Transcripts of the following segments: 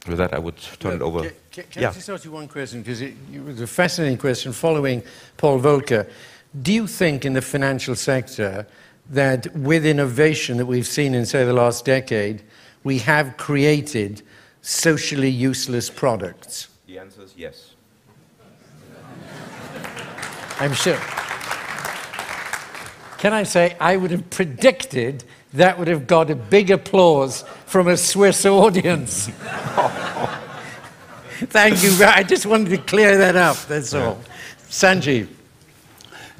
With that, I would turn it over. Can I just ask you one question? Because it was a fascinating question following Paul Volcker. Do you think in the financial sector that with innovation that we've seen in, say, the last decade, we have created socially useless products? The answer is yes. I'm sure. Can I say, I would have predicted that would have got a big applause from a Swiss audience. Thank you. I just wanted to clear that up, that's all. Sanjiv.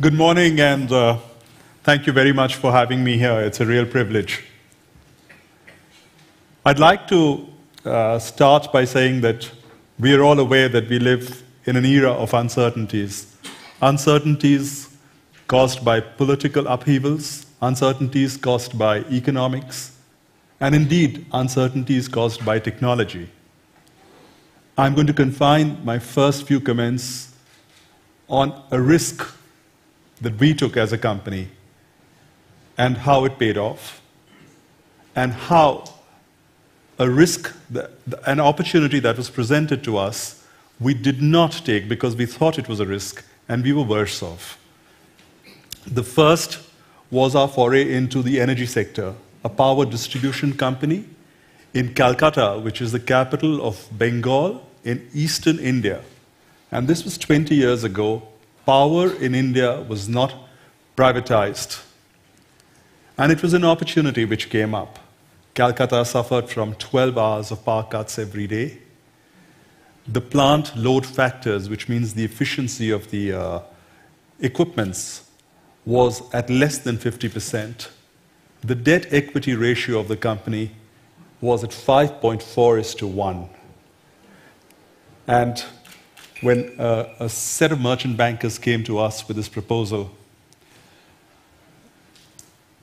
Good morning, and thank you very much for having me here. It's a real privilege. I'd like to start by saying that we are all aware that we live in an era of uncertainties. Uncertainties caused by political upheavals, uncertainties caused by economics, and indeed uncertainties caused by technology. I'm going to confine my first few comments on a risk that we took as a company and how it paid off, and how a risk, an opportunity that was presented to us, we did not take because we thought it was a risk and we were worse off. The first was our foray into the energy sector, a power distribution company in Calcutta, which is the capital of Bengal in eastern India. And this was 20 years ago. Power in India was not privatized. And it was an opportunity which came up. Calcutta suffered from 12 hours of power cuts every day. The plant load factors, which means the efficiency of the equipments, was at less than 50%. The debt-equity ratio of the company was at 5.4:1. And when a set of merchant bankers came to us with this proposal,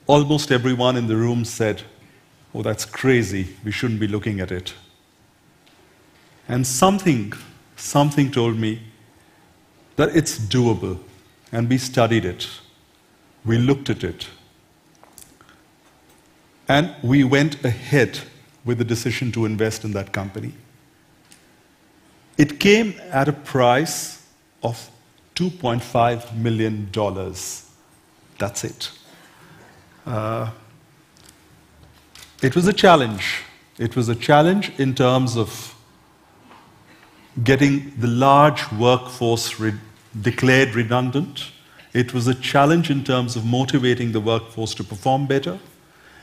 almost everyone in the room said, "Oh, that's crazy, we shouldn't be looking at it." And something told me that it's doable, and we studied it. We looked at it. And we went ahead with the decision to invest in that company. It came at a price of $2.5 million. That's it. It was a challenge. It was a challenge in terms of getting the large workforce declared redundant. It was a challenge in terms of motivating the workforce to perform better.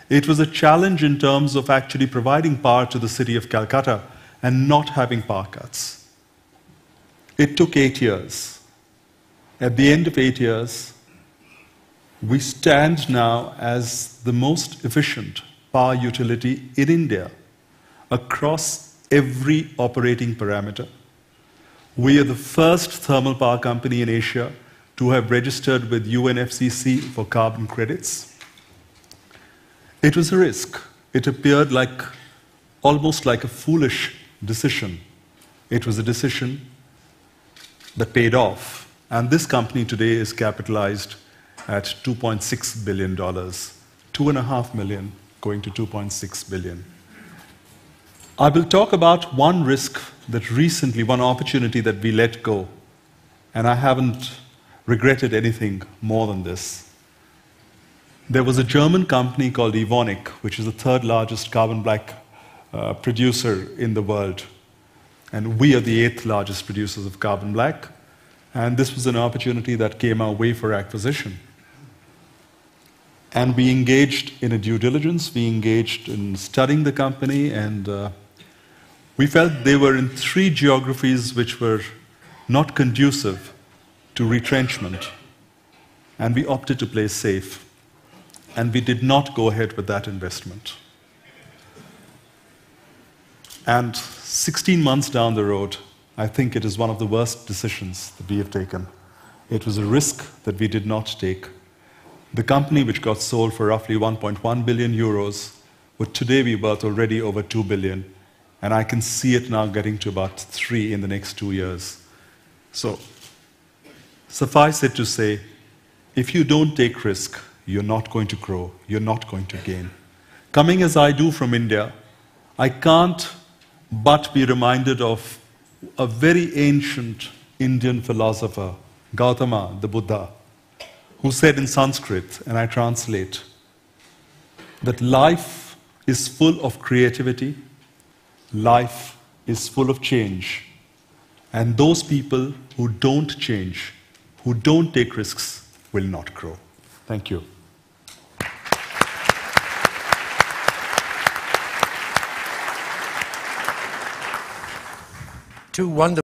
It was a challenge in terms of actually providing power to the city of Calcutta and not having power cuts. It took 8 years. At the end of 8 years, we stand now as the most efficient power utility in India across every operating parameter. We are the first thermal power company in Asia to have registered with UNFCCC for carbon credits. It was a risk. It appeared almost like a foolish decision. It was a decision that paid off. And this company today is capitalized at $2.6 billion, 2.5 million going to 2.6 billion. I will talk about one risk that recently, one opportunity that we let go, and I haven't regretted anything more than this. There was a German company called Evonik, which is the third largest carbon black producer in the world. And we are the 8th largest producers of carbon black. And this was an opportunity that came our way for acquisition. And we engaged in a due diligence. We engaged in studying the company. And we felt they were in 3 geographies which were not conducive to retrenchment. And we opted to play safe. And we did not go ahead with that investment. And 16 months down the road, I think it is one of the worst decisions that we have taken. It was a risk that we did not take. The company, which got sold for roughly 1.1 billion euros, would today be worth already over 2 billion. And I can see it now getting to about 3 in the next 2 years. So, suffice it to say, if you don't take risk, you're not going to grow, you're not going to gain. Coming as I do from India, I can't but be reminded of a very ancient Indian philosopher, Gautama, the Buddha, who said in Sanskrit, and I translate, that life is full of creativity, life is full of change, and those people who don't change, who don't take risks, will not grow. Thank you. Two wonderful